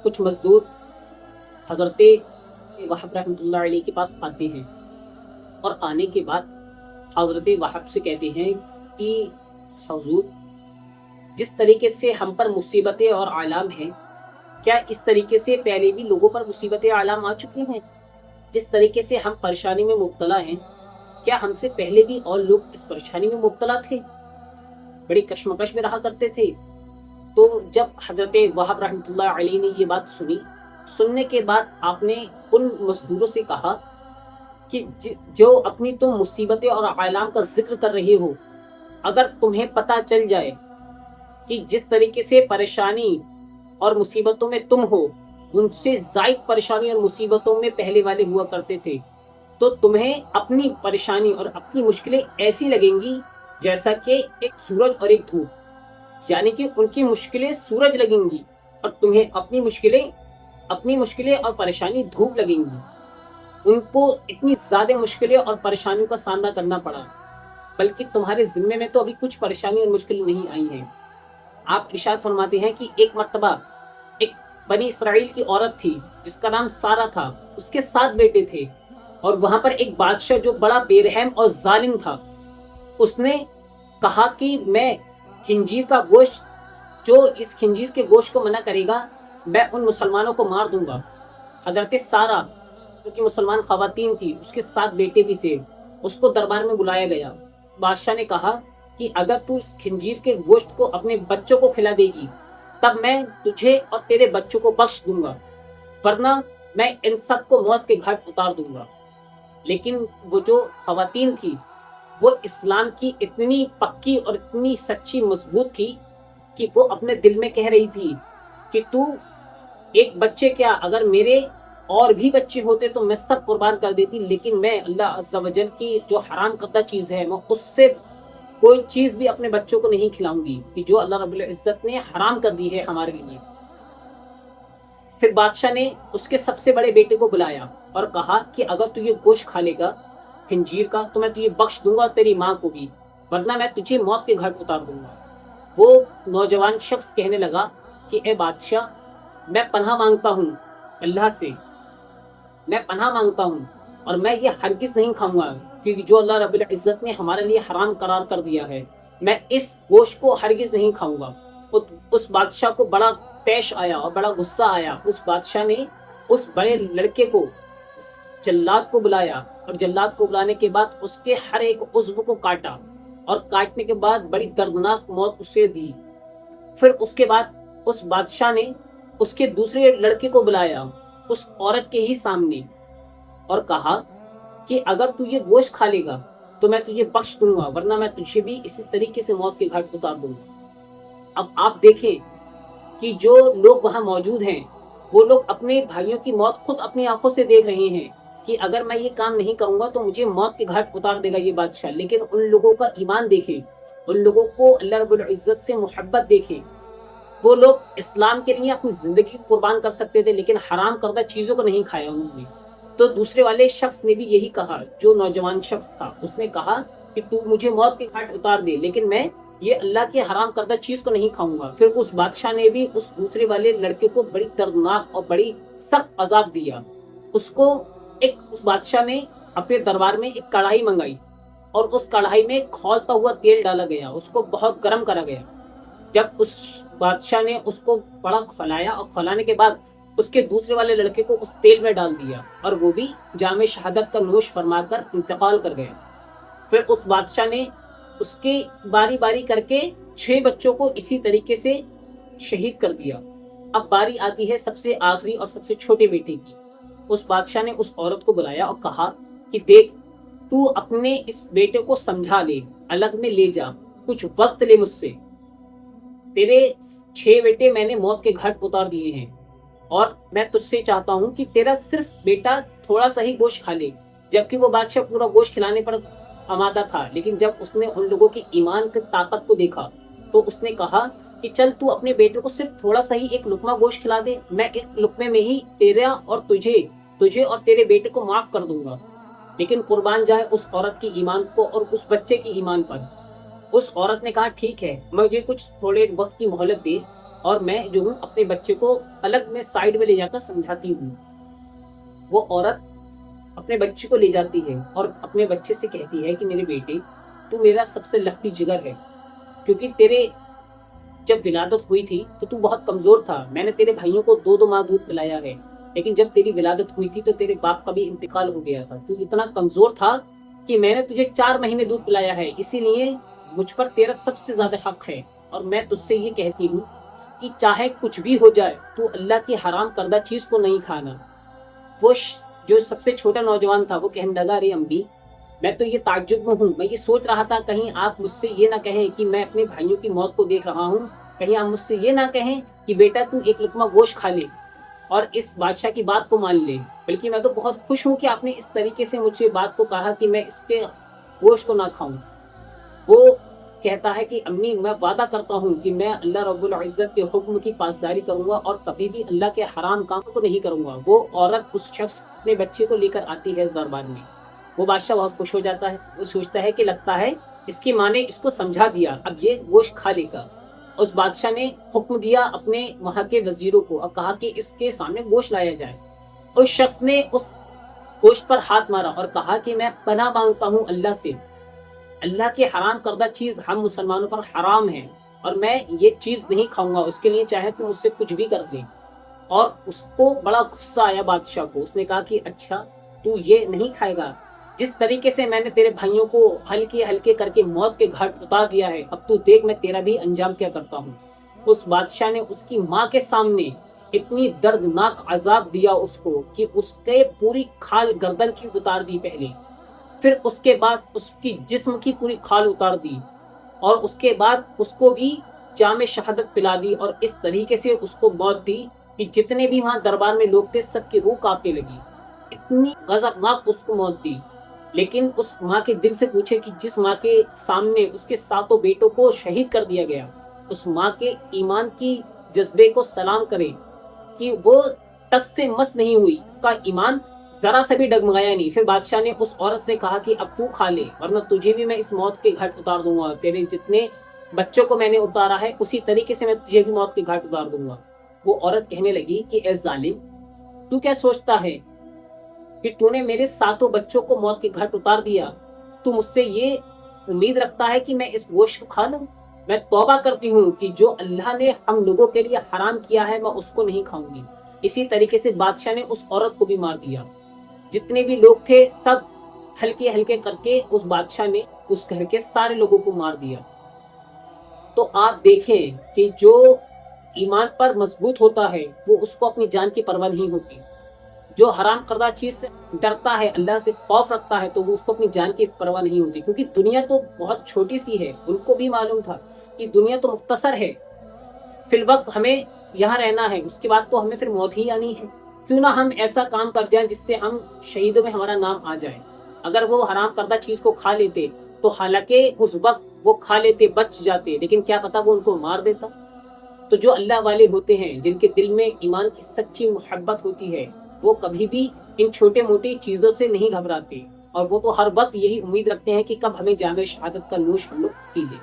کچھ مزدور حضرت وہب رحمۃ اللہ علیہ کے پاس آتے ہیں اور آنے کے بعد حضرت وہب سے کہتے ہیں کہ حضور، جس طریقے سے ہم پر مصیبتیں اور آلام ہیں، کیا اس طریقے سے پہلے بھی لوگوں پر مصیبتیں آلام آ چکی ہیں؟ جس طریقے سے ہم پریشانی میں مبتلا ہیں، کیا ہم سے پہلے بھی اور لوگ اس پریشانی میں مبتلا تھے، بڑی کشمکش میں رہا کرتے تھے؟ تو جب حضرت وہب رحمۃ اللہ علیہ نے یہ بات سنی، سننے کے بعد آپ نے ان مزدوروں سے کہا کہ جو اپنی تم مصیبتیں اور آلام کا ذکر کر رہے ہو، اگر تمہیں پتہ چل جائے کہ جس طریقے سے پریشانی اور مصیبتوں میں تم ہو، ان سے زائد پریشانی اور مصیبتوں میں پہلے والے ہوا کرتے تھے، تو تمہیں اپنی پریشانی اور اپنی مشکلیں ایسی لگیں گی جیسا کہ ایک سورج اور ایک دھوپ، یعنی کہ ان کی مشکلیں سورج لگیں گی اور تمہیں اپنی مشکلیں اور پریشانی دھوپ لگیں گی۔ ان کو اتنی زیادہ مشکلیں اور پریشانیوں کا سامنا کرنا پڑا، بلکہ تمہارے ذمے میں تو ابھی کچھ پریشانی اور مشکل نہیں آئی ہیں۔ آپ ارشاد فرماتے ہیں کہ ایک مرتبہ ایک بنی اسرائیل کی عورت تھی جس کا نام سارا تھا، اس کے 7 بیٹے تھے، اور وہاں پر ایک بادشاہ جو بڑا بے رحم اور ظالم تھا، اس نے کہا کہ میں خنزیر کا گوشت، جو اس خنزیر کے گوشت کو منع کرے گا، میں ان مسلمانوں کو مار دوں گا۔ حضرت سارا جو کہ مسلمان خواتین تھی، اس کے 7 بیٹے بھی تھے، اس کو دربار میں بلایا گیا۔ بادشاہ نے کہا کہ اگر تو اس خنزیر کے گوشت کو اپنے بچوں کو کھلا دے گی تب میں تجھے اور تیرے بچوں کو بخش دوں گا، ورنہ میں ان سب کو موت کے گھاٹ اتار دوں گا۔ لیکن وہ جو خواتین تھی وہ اسلام کی اتنی پکی اور اتنی سچی مضبوط تھی کہ وہ اپنے دل میں کہہ رہی تھی کہ تو ایک بچے کیا، اگر میرے اور بھی بچے ہوتے تو میں سب قربان کر دیتی، لیکن میں اللہ عز و جل کی جو حرام کردہ چیز ہے میں اس سے کوئی چیز بھی اپنے بچوں کو نہیں کھلاؤں گی کہ جو اللہ رب العزت نے حرام کر دی ہے ہمارے لیے۔ پھر بادشاہ نے اس کے سب سے بڑے بیٹے کو بلایا اور کہا کہ اگر تو یہ گوشت کھا لے گا خنزیر کا تو میں تجھے بخش دوں گا اور تیری ماں کو بھی، ورنہ میں تجھے موت کے گھاٹ اتار دوں گا۔ وہ نوجوان شخص کہنے لگا کہ اے بادشاہ، میں پناہ مانگتا ہوں اللہ سے، میں پناہ مانگتا ہوں، اور میں یہ ہرگز نہیں کھاؤں گا کیونکہ جو اللہ رب العزت نے ہمارے لیے حرام قرار کر دیا ہے، میں اس گوشت کو ہرگز نہیں کھاؤں گا۔ اس بادشاہ کو بڑا پیش آیا اور بڑا غصہ آیا۔ اس بادشاہ نے اس بڑے لڑکے کو، جلاد کو بلایا، اور جلاد کو بلانے کے بعد اس کے ہر ایک عضو کو کاٹا، اور کاٹنے کے بعد بڑی دردناک موت اسے دی۔ پھر اس کے بعد اس بادشاہ نے اس کے دوسرے لڑکے کو بلایا اس عورت کے ہی سامنے اور کہا کہ اگر تو یہ گوشت کھا لے گا تو میں تجھے بخش دوں گا، ورنہ میں تجھے بھی اسی طریقے سے موت کے گھاٹ اتار دوں گا۔ اب آپ دیکھیں کہ جو لوگ وہاں موجود ہیں وہ لوگ اپنے بھائیوں کی موت خود اپنی آنکھوں سے دیکھ رہے ہیں کہ اگر میں یہ کام نہیں کروں گا تو مجھے موت کے گھاٹ اتار دے گا یہ بادشاہ، لیکن ان لوگوں کا ایمان دیکھیں، ان لوگوں کو اللہ رب العزت سے محبت دیکھیں۔ وہ لوگ اسلام کے لیے اپنی زندگی قربان کر سکتے تھے لیکن حرام کردہ چیزوں کو نہیں کھایا انہوں نے۔ تو دوسرے والے شخص نے بھی یہی کہا، جو نوجوان شخص تھا اس نے کہا کہ تو مجھے موت کے گھاٹ اتار دے لیکن میں یہ اللہ کی حرام کردہ چیز کو نہیں کھاؤں گا۔ پھر اس بادشاہ نے بھی اس دوسرے والے لڑکے کو بڑی دردناک اور بڑی سخت عذاب دیا۔ اس بادشاہ نے اپنے دربار میں ایک کڑھائی منگائی اور اس کڑھائی میں کھولتا ہوا تیل ڈالا گیا، اس کو بہت گرم کرا گیا۔ جب اس بادشاہ نے اس کو بڑا کھلایا اور کھلانے کے بعد اس کے دوسرے والے لڑکے کو اس تیل میں ڈال دیا اور وہ بھی جام شہادت کا نوش فرما کر انتقال کر گیا۔ پھر اس بادشاہ نے اس کی باری باری کر کے 6 بچوں کو اسی طریقے سے شہید کر دیا۔ اب باری آتی ہے سب سے آخری اور سب سے چھوٹے بیٹے کی۔ اس بادشاہ نے اس عورت کو بلایا اور کہا کہ دیکھ، تو اپنے اس بیٹے کو سمجھا لے، الگ میں لے جا، کچھ وقت لے مجھ سے، تیرے 6 بیٹے میں نے موت کے گھاٹ اتار دیے ہیں، اور میں تجھ سے چاہتا ہوں کہ تیرا صرف بیٹا تھوڑا سا ہی گوشت کھا لے۔ جبکہ وہ بادشاہ پورا گوشت کھلانے پر آمادہ تھا، لیکن جب اس نے ان لوگوں کی ایمان کی طاقت کو دیکھا تو اس نے کہا کہ چل تو اپنے بیٹے کو صرف تھوڑا سا ہی ایک لقمہ گوشت کھلا دے، میں ایک لقمے میں ہی تیرا اور تجھے اور تیرے بیٹے کو معاف کر دوں گا۔ لیکن قربان جائے اس عورت کی ایمان کو اور اس بچے کی ایمان پر۔ اس عورت نے کہا ٹھیک ہے، مجھے کچھ تھوڑے وقت کی مہلت دے، اور میں جو ہوں اپنے بچے کو الگ میں سائڈ میں لے جا کر سمجھاتی ہوں۔ وہ عورت اپنے بچے کو لے جاتی ہے اور اپنے بچے سے کہتی ہے کہ میرے بیٹے تو میرا سب سے لختی جگر ہے، کیونکہ تیرے جب ولادت ہوئی تھی تو بہت کمزور تھا، میں نے تیرے بھائیوں کو 2 ماہ دودھ پلایا ہے، لیکن جب تیری ولادت ہوئی تھی تو تیرے باپ کا بھی انتقال ہو گیا تھا، تو اتنا کمزور تھا کہ میں نے تجھے 4 مہینے دودھ پلایا ہے، اسی لیے مجھ پر تیرا سب سے زیادہ حق ہے، اور میں تجھ سے یہ کہتی ہوں کہ چاہے کچھ بھی ہو جائے تو اللہ کی حرام کردہ چیز کو نہیں کھانا۔ وہ جو سب سے چھوٹا نوجوان تھا وہ کہنے لگا، ارے امی میں تو یہ تعجب میں ہوں، میں یہ سوچ رہا تھا کہیں آپ مجھ سے یہ نہ کہیں کہ میں اپنے بھائیوں کی موت کو دیکھ رہا ہوں، کہیں آپ مجھ سے یہ نہ کہیں کہ بیٹا تو ایک لقمہ گوشت کھا لے اور اس بادشاہ کی بات کو مان لے، بلکہ میں تو بہت خوش ہوں کہ آپ نے اس طریقے سے مجھ سے بات کو کہا کہ میں اس کے گوشت کو نہ کھاؤں۔ وہ کہتا ہے کہ امی میں وعدہ کرتا ہوں کہ میں اللہ رب العزت کے حکم کی پاسداری کروں گا اور کبھی بھی اللہ کے حرام کاموں کو نہیں کروں گا۔ وہ عورت اس شخص اپنے بچے کو لے کر آتی ہے دربار میں، وہ بادشاہ بہت خوش ہو جاتا ہے، وہ سوچتا ہے کہ لگتا ہے اس کی ماں نے اس کو سمجھا دیا، اب یہ گوشت کھا لے گا۔ اس بادشاہ نے حکم دیا اپنے وہاں کے وزیروں کو اور کہا کہ اس کے سامنے گوشت لایا جائے۔ اس شخص نے اس گوشت پر ہاتھ مارا اور کہا کہ میں پناہ مانگتا ہوں اللہ سے، اللہ کے حرام کردہ چیز ہم مسلمانوں پر حرام ہے اور میں یہ چیز نہیں کھاؤں گا، اس کے لیے چاہے تو مجھ سے کچھ بھی کر دیں۔ اور اس کو بڑا غصہ آیا بادشاہ کو، اس نے کہا کہ اچھا تو یہ نہیں کھائے گا، جس طریقے سے میں نے تیرے بھائیوں کو ہلکے ہلکے کر کے موت کے گھاٹ اتار دیا ہے، اب تو دیکھ میں تیرا بھی انجام کیا کرتا ہوں۔ اس بادشاہ نے اس کی ماں کے سامنے اتنی دردناک عذاب دیا اس کو کہ اس کے پوری کھال گردن کی اتار دی پہلے، پھر اس کے بعد اس کی جسم کی پوری کھال اتار دی، اور اس کے بعد اس کو بھی جام شہادت پلا دی، اور اس طریقے سے اس کو موت دی کہ جتنے بھی وہاں دربار میں لوگ تھے سب کی روح کانپنے لگی، اتنی غضبناک اس کو موت دی۔ لیکن اس ماں کے دل سے پوچھے کہ جس ماں کے سامنے اس کے 7 بیٹوں کو شہید کر دیا گیا، اس ماں کے ایمان کی جذبے کو سلام کرے کہ وہ ٹس سے مس نہیں ہوئی، اس کا ایمان ذرا سے بھی ڈگمگایا نہیں۔ پھر بادشاہ نے اس عورت سے کہا کہ اب تو کھا لے ورنہ تجھے بھی میں اس موت کے گھاٹ اتار دوں گا، تیرے جتنے بچوں کو میں نے اتارا ہے اسی طریقے سے میں تجھے بھی موت کے گھاٹ اتار دوں گا۔ وہ عورت کہنے لگی کہ اے ظالم، تو کیا سوچتا ہے کہ تو نے میرے 7 بچوں کو موت کے گھاٹ اتار دیا؟ تو مجھ سے یہ امید رکھتا ہے کہ میں اس گوشت کو کھا لوں؟ میں توبہ کرتی ہوں کہ جو اللہ نے ہم لوگوں کے لیے حرام کیا ہے میں اس کو نہیں کھاؤں گی۔ اسی طریقے سے بادشاہ نے اس عورت کو بھی مار دیا، جتنے بھی لوگ تھے سب ہلکے ہلکے کر کے اس بادشاہ نے اس گھر کے سارے لوگوں کو مار دیا۔ تو آپ دیکھیں کہ جو ایمان پر مضبوط ہوتا ہے وہ اس کو اپنی جان کی پرواہ نہیں ہوتی، جو حرام کردہ چیز سے ڈرتا ہے، اللہ سے خوف رکھتا ہے، تو وہ اس کو اپنی جان کی پرواہ نہیں ہوتی، کیونکہ دنیا تو بہت چھوٹی سی ہے۔ ان کو بھی معلوم تھا کہ دنیا تو مختصر ہے، فی الوقت ہمیں یہاں رہنا ہے، اس کے بعد تو ہمیں پھر موت ہی آنی ہے، کیوں نہ ہم ایسا کام کر جائیں جس سے ہم شہیدوں میں ہمارا نام آ جائے۔ اگر وہ حرام کردہ چیز کو کھا لیتے تو حالانکہ اس وقت وہ کھا لیتے بچ جاتے، لیکن کیا پتا وہ ان کو مار دیتا۔ تو جو اللہ والے ہوتے ہیں، جن کے دل میں ایمان کی سچی محبت ہوتی ہے، وہ کبھی بھی ان چھوٹے موٹی چیزوں سے نہیں گھبراتے، اور وہ تو ہر وقت یہی امید رکھتے ہیں کہ کب ہمیں جام شہادت کا نوش ہم لوگ پی لیں۔